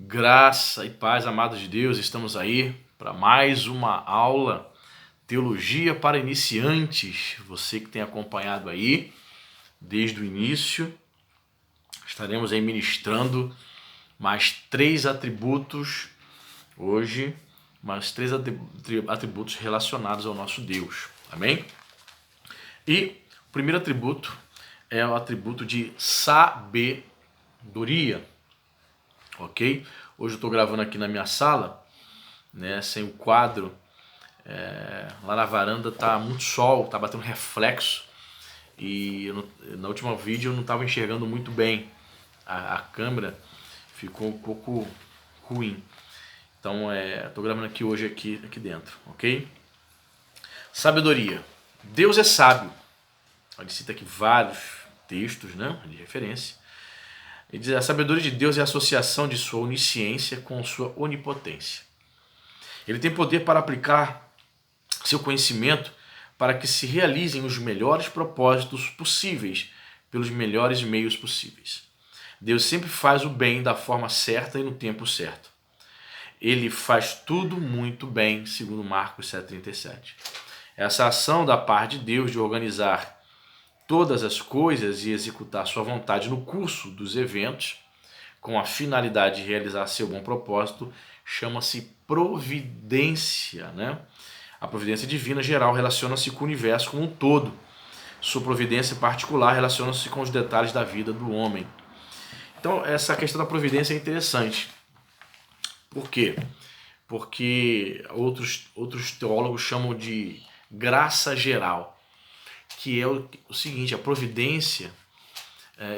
Graça e paz, amados de Deus, estamos aí para mais uma aula Teologia para Iniciantes. Você que tem acompanhado aí desde o início, estaremos aí ministrando mais 3 atributos hoje, mais 3 atributos relacionados ao nosso Deus, amém? E o primeiro atributo é o atributo de sabedoria. Ok? Hoje eu estou gravando aqui na minha sala, né, sem o quadro. Lá na varanda tá muito sol, tá batendo reflexo e na última vídeo eu não estava enxergando muito bem. A câmera ficou um pouco ruim. Então estou gravando aqui hoje aqui dentro, ok? Sabedoria. Deus é sábio. Ele cita aqui vários textos, né, de referência. Ele diz: a sabedoria de Deus é a associação de sua onisciência com sua onipotência. Ele tem poder para aplicar seu conhecimento para que se realizem os melhores propósitos possíveis pelos melhores meios possíveis. Deus sempre faz o bem da forma certa e no tempo certo. Ele faz tudo muito bem, segundo Marcos 7,37. Essa ação da parte de Deus de organizar todas as coisas e executar sua vontade no curso dos eventos, com a finalidade de realizar seu bom propósito, chama-se providência, né? A providência divina geral relaciona-se com o universo como um todo. Sua providência particular relaciona-se com os detalhes da vida do homem. Então, essa questão da providência é interessante. Por quê? Porque outros teólogos chamam de graça geral, que é o seguinte: a providência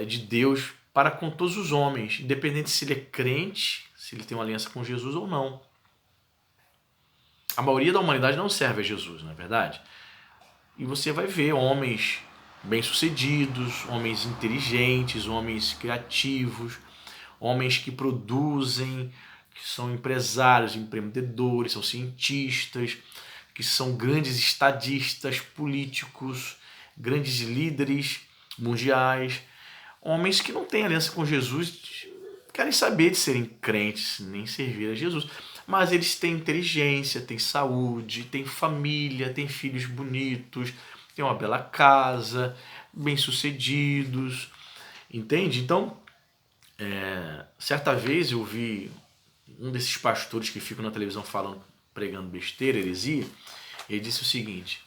de Deus para com todos os homens, independente se ele é crente, se ele tem uma aliança com Jesus ou não. A maioria da humanidade não serve a Jesus, não é verdade? E você vai ver homens bem-sucedidos, homens inteligentes, homens criativos, homens que produzem, que são empresários, empreendedores, são cientistas, que são grandes estadistas, políticos, grandes líderes mundiais, homens que não têm aliança com Jesus, querem saber de serem crentes, nem servir a Jesus, mas eles têm inteligência, têm saúde, têm família, têm filhos bonitos, têm uma bela casa, bem-sucedidos, entende? Então, certa vez eu vi um desses pastores que ficam na televisão falando, pregando besteira, heresia. Ele disse o seguinte: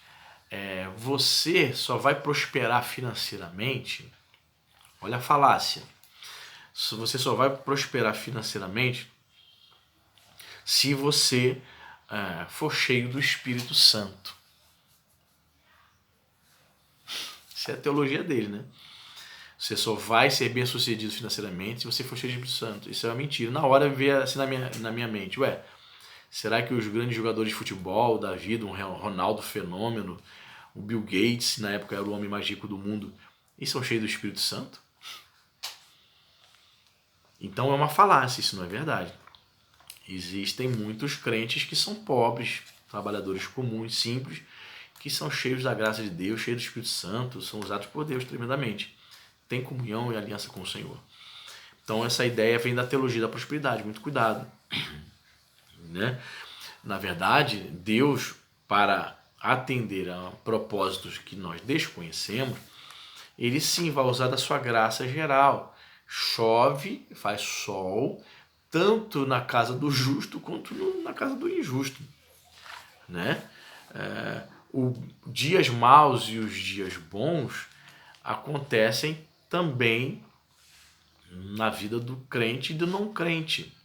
você só vai prosperar financeiramente, olha a falácia, você só vai prosperar financeiramente se você for cheio do Espírito Santo. Isso é a teologia dele, né? Você só vai ser bem sucedido financeiramente se você for cheio do Espírito Santo. Isso é uma mentira. Na hora veio assim na minha mente: será que os grandes jogadores de futebol da vida, um Ronaldo Fenômeno, o Bill Gates, na época era o homem mais rico do mundo, e são cheios do Espírito Santo? Então é uma falácia, isso não é verdade. Existem muitos crentes que são pobres, trabalhadores comuns, simples, que são cheios da graça de Deus, cheios do Espírito Santo, são usados por Deus tremendamente. Tem comunhão e aliança com o Senhor. Então essa ideia vem da teologia da prosperidade, muito cuidado. Né? Na verdade, Deus, para atender a propósitos que nós desconhecemos, ele sim vai usar da sua graça geral. Chove, faz sol, tanto na casa do justo quanto na casa do injusto. Né? Os dias maus e os dias bons acontecem também na vida do crente e do não crente.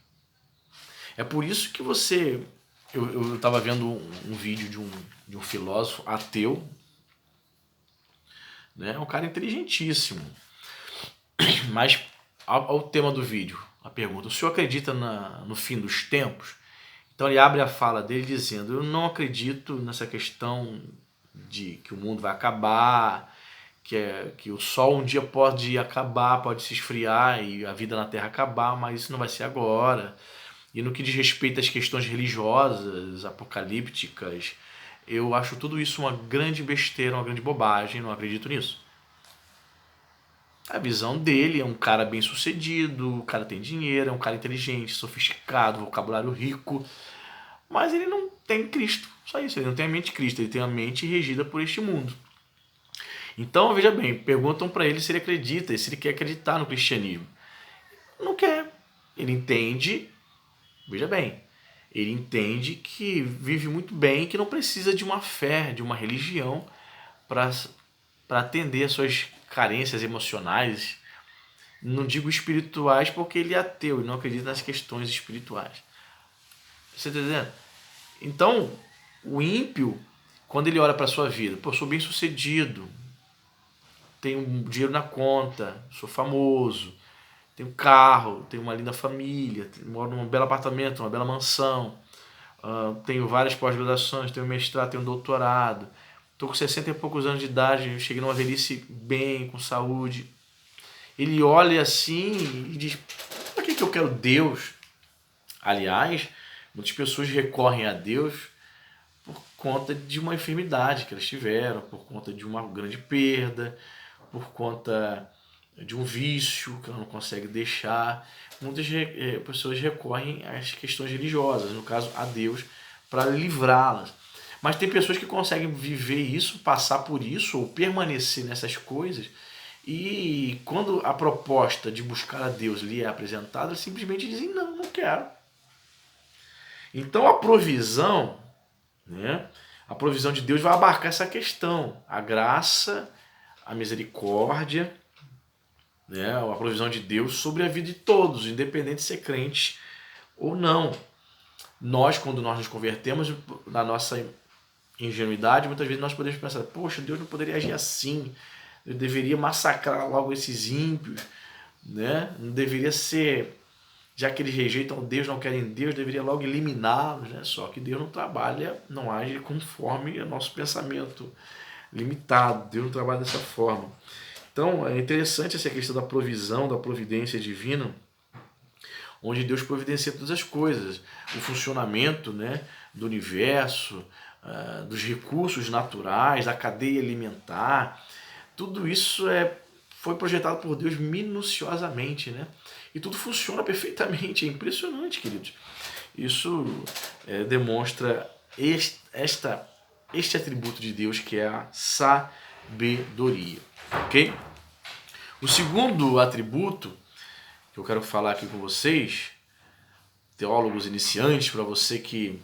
É por isso que eu estava vendo um vídeo de um filósofo ateu, né? Um cara inteligentíssimo. Mas ao tema do vídeo, a pergunta: o senhor acredita no fim dos tempos? Então ele abre a fala dele dizendo: eu não acredito nessa questão de que o mundo vai acabar, que o sol um dia pode acabar, pode se esfriar e a vida na Terra acabar, mas isso não vai ser agora. E no que diz respeito às questões religiosas, apocalípticas, eu acho tudo isso uma grande besteira, uma grande bobagem, não acredito nisso. A visão dele é um cara bem sucedido, o cara tem dinheiro, é um cara inteligente, sofisticado, vocabulário rico, mas ele não tem Cristo, só isso, ele não tem a mente de Cristo, ele tem a mente regida por este mundo. Então, veja bem, perguntam para ele se ele acredita, se ele quer acreditar no cristianismo. Não quer. Ele entende, veja bem, ele entende que vive muito bem e que não precisa de uma fé, de uma religião para atender às suas carências emocionais. Não digo espirituais porque ele é ateu e não acredita nas questões espirituais. Você está entendendo? Então, o ímpio, quando ele olha para a sua vida, pô, sou bem sucedido, tenho dinheiro na conta, sou famoso, tenho carro, tenho uma linda família, moro num belo apartamento, uma bela mansão, tenho várias pós-graduações, tenho mestrado, tenho doutorado, estou com 60 e poucos anos de idade, cheguei numa velhice bem, com saúde. Ele olha assim e diz, para que eu quero Deus? Aliás, muitas pessoas recorrem a Deus por conta de uma enfermidade que elas tiveram, por conta de uma grande perda, por conta de um vício que ela não consegue deixar. Muitas pessoas recorrem às questões religiosas, no caso a Deus, para livrá-las. Mas tem pessoas que conseguem viver isso, passar por isso, ou permanecer nessas coisas, e quando a proposta de buscar a Deus lhe é apresentada, eles simplesmente dizem, não, não quero. Então a provisão, né, a provisão de Deus vai abarcar essa questão, a graça, a misericórdia, né, a provisão de Deus sobre a vida de todos, independente de ser crente ou não. Nós, quando nós nos convertemos, na nossa ingenuidade, muitas vezes nós podemos pensar, poxa, Deus não poderia agir assim, eu deveria massacrar logo esses ímpios, né? Não deveria ser, já que eles rejeitam Deus, não querem Deus, deveria logo eliminá-los, né? Só que Deus não trabalha, não age conforme o nosso pensamento limitado, Deus não trabalha dessa forma. Então é interessante essa questão da provisão, da providência divina, onde Deus providencia todas as coisas, o funcionamento, né, do universo, dos recursos naturais, da cadeia alimentar, tudo isso foi projetado por Deus minuciosamente, né? E tudo funciona perfeitamente, é impressionante, queridos. Isso demonstra este atributo de Deus, que é a sabedoria, ok? O segundo atributo que eu quero falar aqui com vocês, teólogos iniciantes, para você que,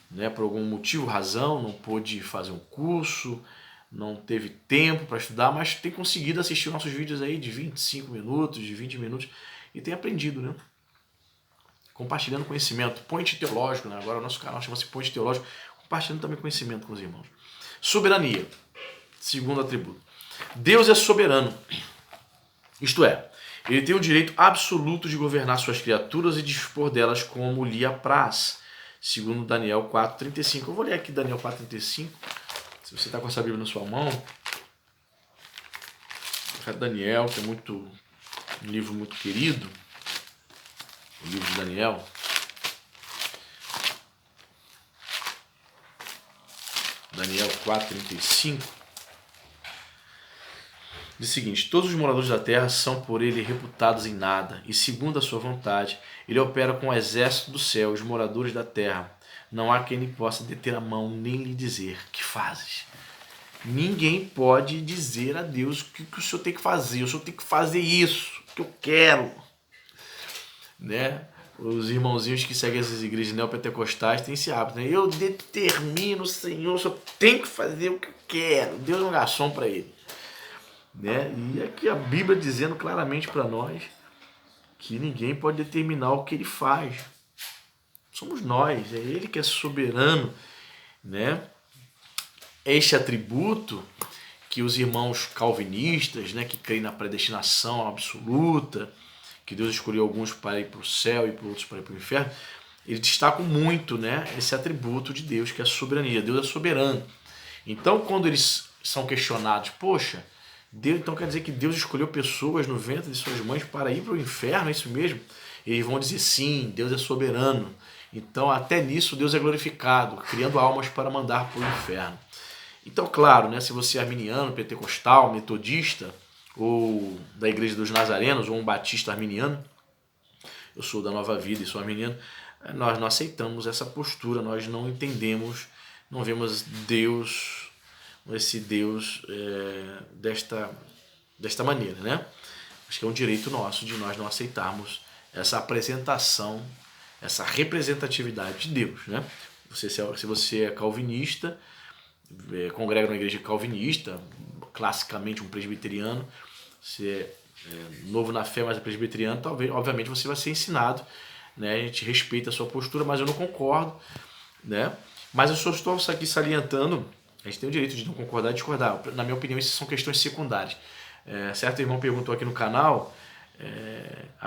né, por algum motivo, razão, não pôde fazer um curso, não teve tempo para estudar, mas tem conseguido assistir nossos vídeos aí de 25 minutos, de 20 minutos, e tem aprendido, né? Compartilhando conhecimento, Point Teológico, né? Agora o nosso canal chama-se Point Teológico, compartilhando também conhecimento com os irmãos. Soberania, segundo atributo. Deus é soberano, isto é, ele tem o direito absoluto de governar suas criaturas e dispor delas como lhe apraz, segundo Daniel 4,35. Eu vou ler aqui Daniel 4,35. Se você está com essa Bíblia na sua mão, Daniel, que é um livro muito querido, o livro de Daniel. Daniel 4,35. Diz o seguinte: todos os moradores da terra são por ele reputados em nada, e segundo a sua vontade, ele opera com o exército do céu, os moradores da terra. Não há quem lhe possa deter a mão, nem lhe dizer, que fazes? Ninguém pode dizer a Deus o que o Senhor tem que fazer. O Senhor tem que fazer isso, que eu quero. Né? Os irmãozinhos que seguem essas igrejas neopentecostais têm esse hábito. Né? Eu determino, Senhor, o Senhor tem que fazer o que eu quero. Deus é um garçom para ele. Né? E aqui a Bíblia dizendo claramente para nós que ninguém pode determinar o que ele faz. Somos nós, é ele que é soberano, né? Este atributo que os irmãos calvinistas, né, que creem na predestinação absoluta, que Deus escolheu alguns para ir para o céu e para outros para ir para o inferno, eles destacam muito, né, esse atributo de Deus, que é a soberania. Deus é soberano. Então, quando eles são questionados, poxa, Deus, então quer dizer que Deus escolheu pessoas no ventre de suas mães para ir para o inferno, é isso mesmo? E eles vão dizer, sim, Deus é soberano. Então, até nisso, Deus é glorificado, criando almas para mandar para o inferno. Então, claro, né, se você é arminiano, pentecostal, metodista, ou da Igreja dos Nazarenos, ou um batista arminiano, eu sou da Nova Vida e sou arminiano, nós não aceitamos essa postura, nós não entendemos, não vemos Deus, esse Deus desta maneira, né? Acho que é um direito nosso de nós não aceitarmos essa apresentação, essa representatividade de Deus, né? Se você é calvinista, congrega numa igreja calvinista, classicamente um presbiteriano, se é novo na fé, mas é presbiteriano, talvez, obviamente você vai ser ensinado, né? A gente respeita a sua postura, mas eu não concordo, né? Mas eu só estou aqui salientando, a gente tem o direito de não concordar e discordar. Na minha opinião, isso são questões secundárias. Certo irmão perguntou aqui no canal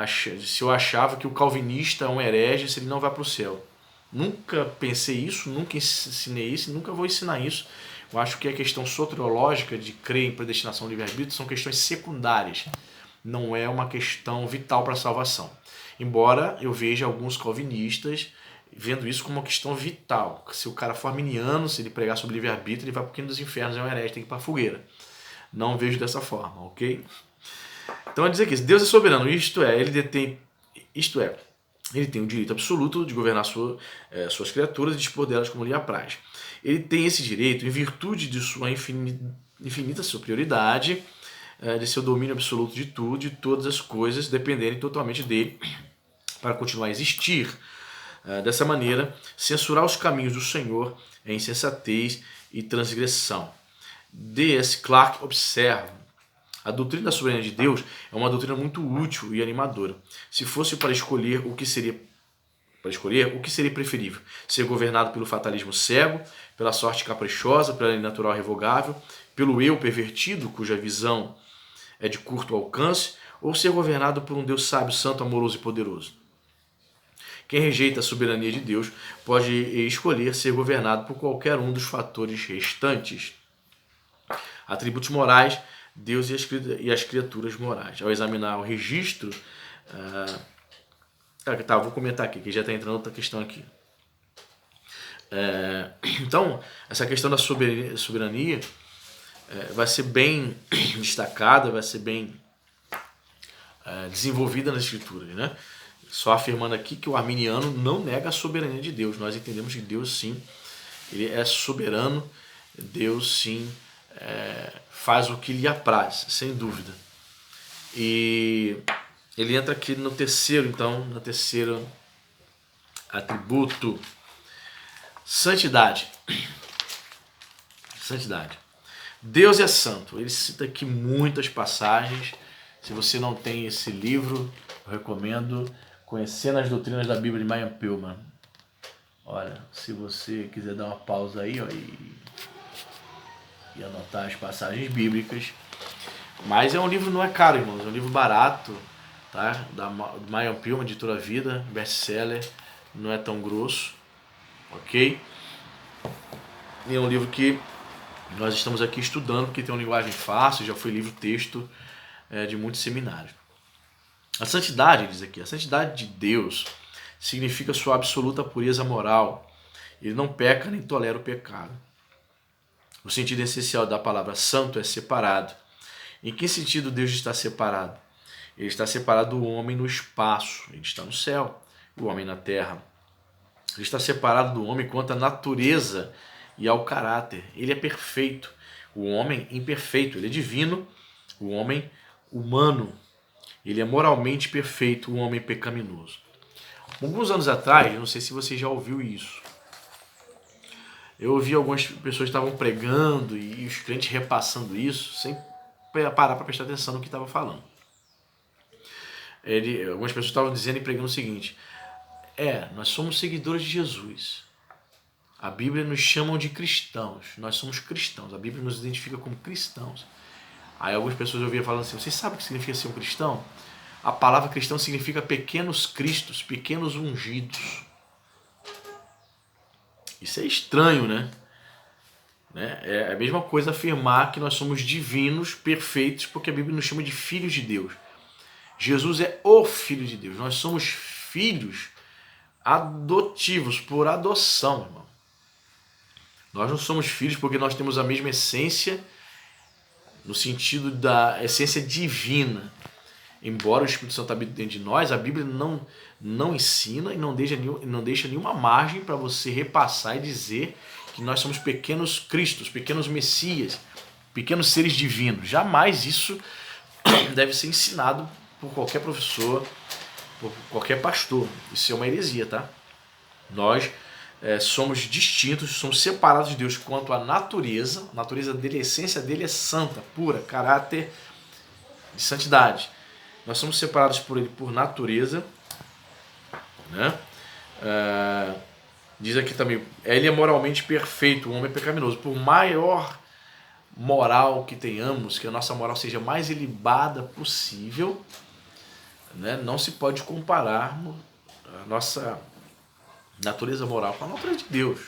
se eu achava que o calvinista é um herege se ele não vai para o céu. Nunca pensei isso, nunca ensinei isso, nunca vou ensinar isso. Eu acho que a questão soteriológica de crer em predestinação e livre-arbítrio são questões secundárias. Não é uma questão vital para a salvação. Embora eu veja alguns calvinistas vendo isso como uma questão vital. Se o cara for arminiano, se ele pregar sobre livre-arbítrio, ele vai para o quinto dos infernos, é um herege, tem que ir para a fogueira. Não vejo dessa forma, ok? Então, é dizer que Deus é soberano, ele tem o direito absoluto de governar suas criaturas e dispor delas como lhe apraz. Ele tem esse direito em virtude de sua infinita superioridade, de seu domínio absoluto de tudo, de todas as coisas, dependerem totalmente dele para continuar a existir. Dessa maneira, censurar os caminhos do Senhor é insensatez e transgressão. D.S. Clarke observa: a doutrina da soberania de Deus é uma doutrina muito útil e animadora. Se fosse para escolher o que seria preferível, ser governado pelo fatalismo cego, pela sorte caprichosa, pela lei natural revogável, pelo eu pervertido, cuja visão é de curto alcance, ou ser governado por um Deus sábio, santo, amoroso e poderoso. Quem rejeita a soberania de Deus pode escolher ser governado por qualquer um dos fatores restantes. Atributos morais, Deus e as criaturas morais. Ao examinar o registro... vou comentar aqui, que já está entrando outra questão aqui. Então, essa questão da soberania vai ser bem destacada, vai ser bem desenvolvida nas escrituras, né? Só afirmando aqui que o arminiano não nega a soberania de Deus. Nós entendemos que Deus, sim, ele é soberano, Deus, sim, faz o que lhe apraz, sem dúvida. E ele entra aqui no terceiro atributo, santidade. Santidade. Deus é santo. Ele cita aqui muitas passagens. Se você não tem esse livro, eu recomendo Conhecendo as Doutrinas da Bíblia, de Maya Angelou. Olha, se você quiser dar uma pausa aí, ó, e anotar as passagens bíblicas. Mas é um livro, não é caro, irmãos, é um livro barato, tá? Da Maya Angelou, editora Vida, best-seller, não é tão grosso, ok? E é um livro que nós estamos aqui estudando, porque tem uma linguagem fácil, já foi livro-texto de muitos seminários. A santidade, diz aqui, a santidade de Deus significa sua absoluta pureza moral. Ele não peca nem tolera o pecado. O sentido essencial da palavra santo é separado. Em que sentido Deus está separado? Ele está separado do homem no espaço. Ele está no céu, o homem na terra. Ele está separado do homem quanto à natureza e ao caráter. Ele é perfeito. O homem imperfeito. Ele é divino. O homem humano. Ele é moralmente perfeito. O homem pecaminoso. Alguns anos atrás, não sei se você já ouviu isso, eu ouvi algumas pessoas que estavam pregando e os crentes repassando isso sem parar para prestar atenção no que estava falando. Algumas pessoas estavam dizendo e pregando o seguinte: nós somos seguidores de Jesus. A Bíblia nos chama de cristãos. Nós somos cristãos. A Bíblia nos identifica como cristãos. Aí algumas pessoas ouviam falando assim: vocês sabem o que significa ser um cristão? A palavra cristão significa pequenos cristos, pequenos ungidos. Isso é estranho, né? É a mesma coisa afirmar que nós somos divinos, perfeitos, porque a Bíblia nos chama de filhos de Deus. Jesus é o Filho de Deus. Nós somos filhos adotivos, por adoção, irmão. Nós não somos filhos porque nós temos a mesma essência no sentido da essência divina. Embora o Espírito Santo habite dentro de nós, a Bíblia não ensina e não deixa nenhuma margem para você repassar e dizer que nós somos pequenos cristos, pequenos messias, pequenos seres divinos. Jamais isso deve ser ensinado por qualquer professor, por qualquer pastor. Isso é uma heresia, tá? Nós somos distintos, somos separados de Deus quanto à natureza. A natureza dele, a essência dele é santa, pura, caráter de santidade. Nós somos separados por ele por natureza, né? Diz aqui também, ele é moralmente perfeito, o homem é pecaminoso. Por maior moral que tenhamos, que a nossa moral seja mais ilibada possível, né? Não se pode comparar a nossa natureza moral com a natureza de Deus,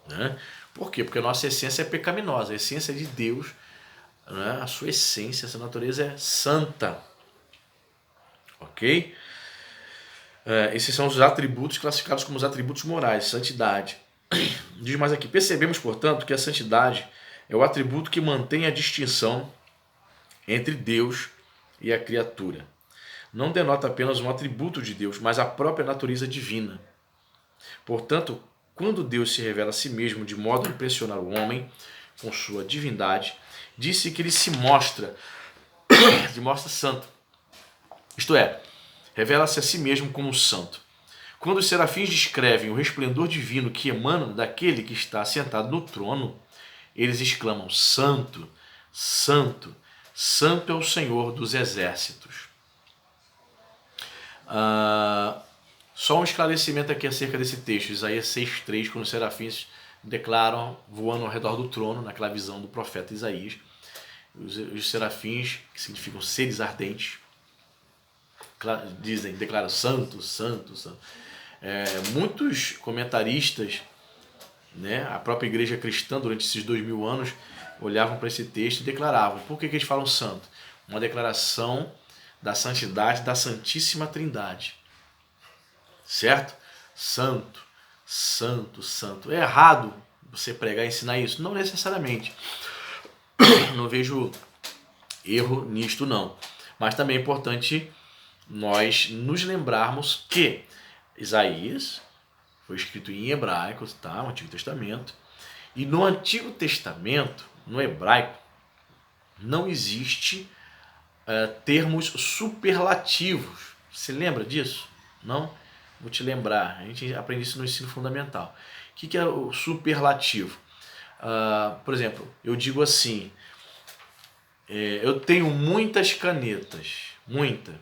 né? Por quê? Porque a nossa essência é pecaminosa, a essência de Deus, né? A sua essência, essa natureza é santa, ok? Esses são os atributos classificados como os atributos morais, santidade. Diz mais aqui, percebemos, portanto, que a santidade é o atributo que mantém a distinção entre Deus e a criatura. Não denota apenas um atributo de Deus, mas a própria natureza divina. Portanto, quando Deus se revela a si mesmo de modo a impressionar o homem com sua divindade, disse que ele se mostra santo. Isto é, revela-se a si mesmo como santo. Quando os serafins descrevem o resplendor divino que emana daquele que está sentado no trono, eles exclamam: Santo, Santo, Santo é o Senhor dos exércitos. Só um esclarecimento aqui acerca desse texto, Isaías 6,3, quando os serafins declaram, voando ao redor do trono, naquela visão do profeta Isaías, os serafins, que significam seres ardentes, declaram Santo, Santo, Santo. Muitos comentaristas, né, a própria igreja cristã, durante esses 2000 anos, olhavam para esse texto e declaravam. Por que eles falam santo? Uma declaração da santidade da Santíssima Trindade. Certo? Santo, santo, santo. É errado você pregar e ensinar isso? Não necessariamente. Não vejo erro nisto, não. Mas também é importante nós nos lembrarmos que Isaías foi escrito em hebraico, tá? No Antigo Testamento. E no Antigo Testamento, no hebraico, não existe termos superlativos. Você lembra disso? Não? Vou te lembrar. A gente aprende isso no ensino fundamental. O que é o superlativo? Por exemplo, eu digo assim, eu tenho muitas canetas. Muita.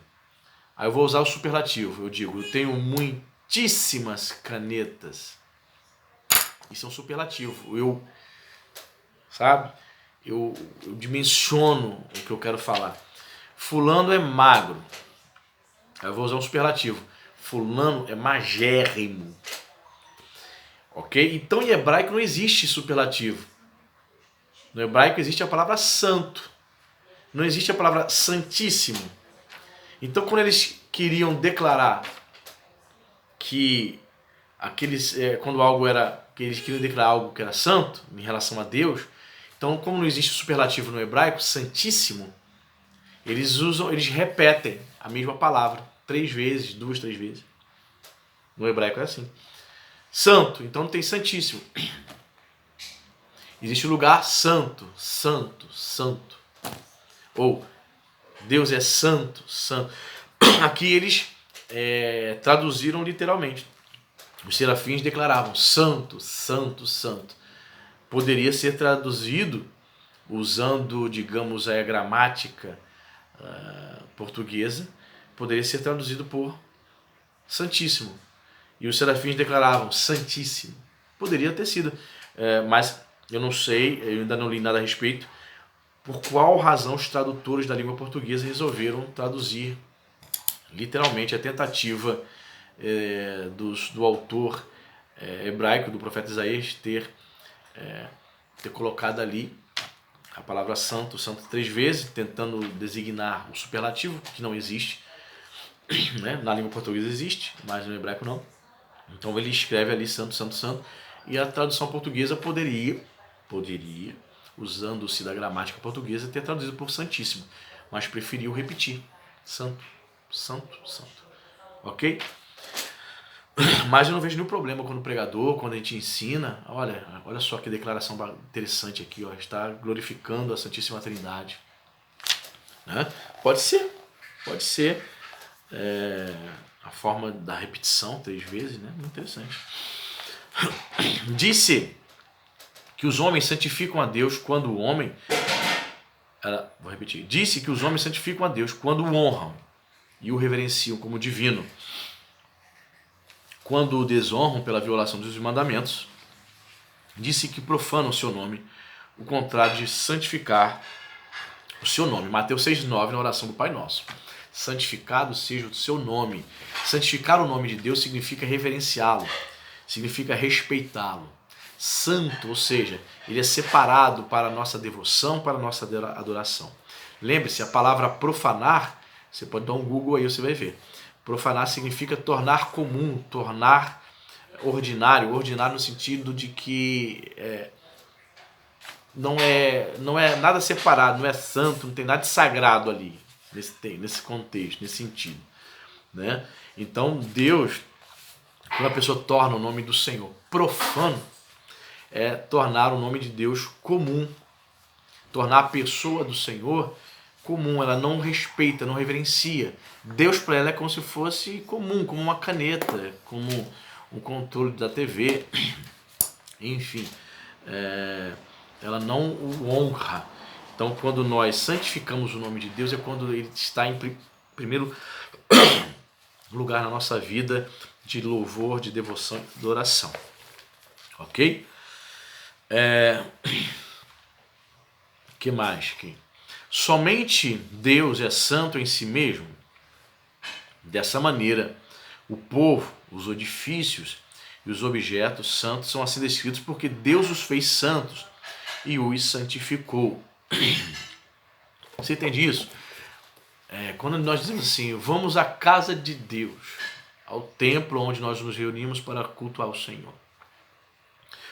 Aí eu vou usar o superlativo. Eu digo, eu tenho muitíssimas canetas. Isso é um superlativo. Eu dimensiono o que eu quero falar. Fulano é magro. Aí eu vou usar um superlativo. Fulano é magérrimo. Ok? Então em hebraico não existe superlativo. No hebraico existe a palavra santo. Não existe a palavra santíssimo. Então quando eles queriam declarar que que eles queriam declarar algo que era santo em relação a Deus, então como não existe superlativo no hebraico, santíssimo, eles repetem a mesma palavra 3 vezes, 2, 3 vezes. No hebraico é assim. Santo, então não tem santíssimo. Existe o lugar santo, santo, santo. Ou Deus é santo, santo. Aqui eles traduziram literalmente. Os serafins declaravam santo, santo, santo. Poderia ser traduzido usando, digamos, a gramática portuguesa, poderia ser traduzido por santíssimo. E os serafins declaravam santíssimo. Poderia ter sido, mas eu não sei, eu ainda não li nada a respeito, por qual razão os tradutores da língua portuguesa resolveram traduzir literalmente a tentativa do autor hebraico, do profeta Isaías, ter colocado ali a palavra santo, santo 3 vezes, tentando designar o superlativo, que não existe, né? Na língua portuguesa existe, mas no hebraico não. Então ele escreve ali santo, santo, santo, e a tradução portuguesa poderia usando-se da gramática portuguesa, ter traduzido por Santíssimo, mas preferiu repetir: Santo, Santo, Santo. Ok? Mas eu não vejo nenhum problema quando o pregador, quando a gente ensina, olha só que declaração interessante aqui, ó, está glorificando a Santíssima Trindade. Né? Pode ser a forma da repetição 3 vezes, né? Muito interessante. Disse que os homens santificam a Deus quando o homem... Vou repetir. Disse que os homens santificam a Deus quando o honram e o reverenciam como divino. Quando o desonram pela violação dos mandamentos, disse que profanam o seu nome, o contrário de santificar o seu nome. Mateus 6,9 na oração do Pai Nosso. Santificado seja o seu nome. Santificar o nome de Deus significa reverenciá-lo, significa respeitá-lo. Santo, ou seja, ele é separado para a nossa devoção, para a nossa adoração. Lembre-se, a palavra profanar, você pode dar um Google aí, você vai ver. Profanar significa tornar comum, tornar ordinário no sentido de que não é nada separado, não é santo, não tem nada de sagrado ali, nesse contexto, nesse sentido. Né? Então Deus, quando a pessoa torna o nome do Senhor profano, é tornar o nome de Deus comum, tornar a pessoa do Senhor comum, ela não respeita, não reverencia. Deus para ela é como se fosse comum, como uma caneta, como um controle da TV, enfim, ela não o honra. Então, quando nós santificamos o nome de Deus, é quando ele está em primeiro lugar na nossa vida de louvor, de devoção e de oração. Ok? Que mais? Somente Deus é santo em si mesmo. Dessa maneira, o povo, os edifícios e os objetos santos são assim descritos porque Deus os fez santos e os santificou. Você entende isso? Quando nós dizemos assim, vamos à casa de Deus, ao templo onde nós nos reunimos para cultuar o Senhor.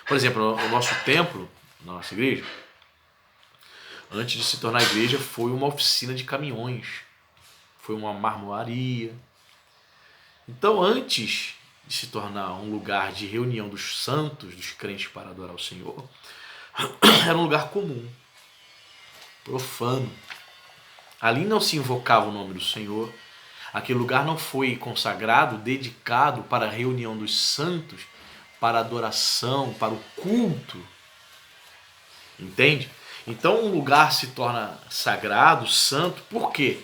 Por exemplo, o nosso templo, nossa igreja, antes de se tornar igreja, foi uma oficina de caminhões, foi uma marmoraria. Então, antes de se tornar um lugar de reunião dos santos, dos crentes para adorar o Senhor, era um lugar comum, profano. Ali não se invocava o nome do Senhor, aquele lugar não foi consagrado, dedicado para a reunião dos santos, para a adoração, para o culto. Entende? Então um lugar se torna sagrado, santo, por quê?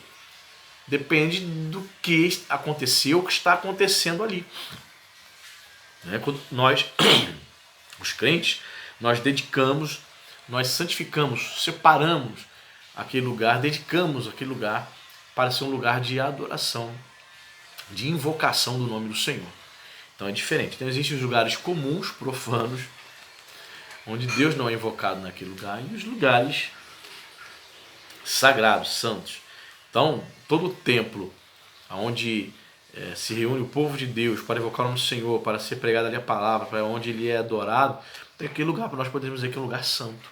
Depende do que aconteceu, o que está acontecendo ali. Quando nós, os crentes, nós dedicamos, nós santificamos, separamos aquele lugar, dedicamos aquele lugar para ser um lugar de adoração, de invocação do nome do Senhor. Então é diferente. Então existem os lugares comuns, profanos, onde Deus não é invocado naquele lugar, e os lugares sagrados, santos. Então, todo o templo onde se reúne o povo de Deus para invocar o nome do Senhor, para ser pregada ali a palavra, para onde ele é adorado, tem aquele lugar para nós podermos dizer que é um lugar santo.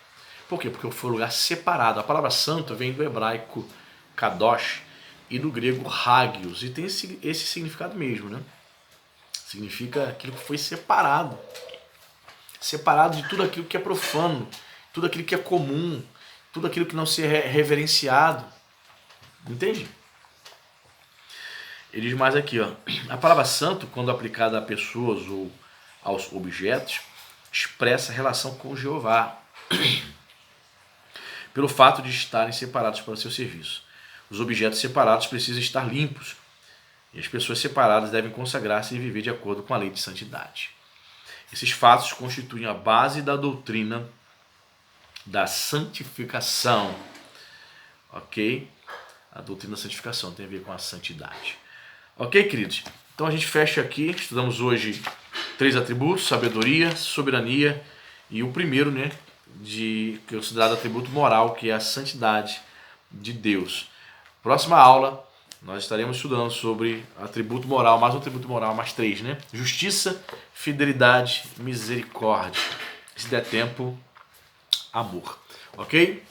Por quê? Porque foi um lugar separado. A palavra santo vem do hebraico kadosh e do grego hagios, e tem esse significado mesmo, né? Significa aquilo que foi separado. Separado de tudo aquilo que é profano, tudo aquilo que é comum, tudo aquilo que não se é reverenciado. Entende? Ele diz mais aqui, ó. A palavra santo, quando aplicada a pessoas ou aos objetos, expressa a relação com Jeová, pelo fato de estarem separados para o seu serviço. Os objetos separados precisam estar limpos, e as pessoas separadas devem consagrar-se e viver de acordo com a lei de santidade. Esses fatos constituem a base da doutrina da santificação. Ok? A doutrina da santificação tem a ver com a santidade. Ok, queridos? Então a gente fecha aqui. Estudamos hoje 3 atributos: sabedoria, soberania e o primeiro, né, que é considerado atributo moral, que é a santidade de Deus. Próxima aula, nós estaremos estudando sobre atributo moral, mais um atributo moral, mais 3, né? Justiça, fidelidade, misericórdia. Se der tempo, amor. ok?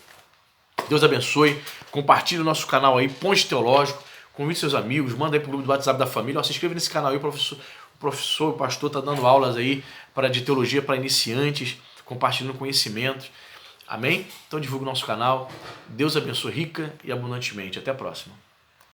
Deus abençoe, compartilhe o nosso canal aí, Ponte Teológico, convide seus amigos, manda aí pro grupo do WhatsApp da família, ó, se inscreva nesse canal aí, o pastor está dando aulas aí de teologia para iniciantes, compartilhando conhecimentos, amém? Então divulgue o nosso canal, Deus abençoe rica e abundantemente, até a próxima.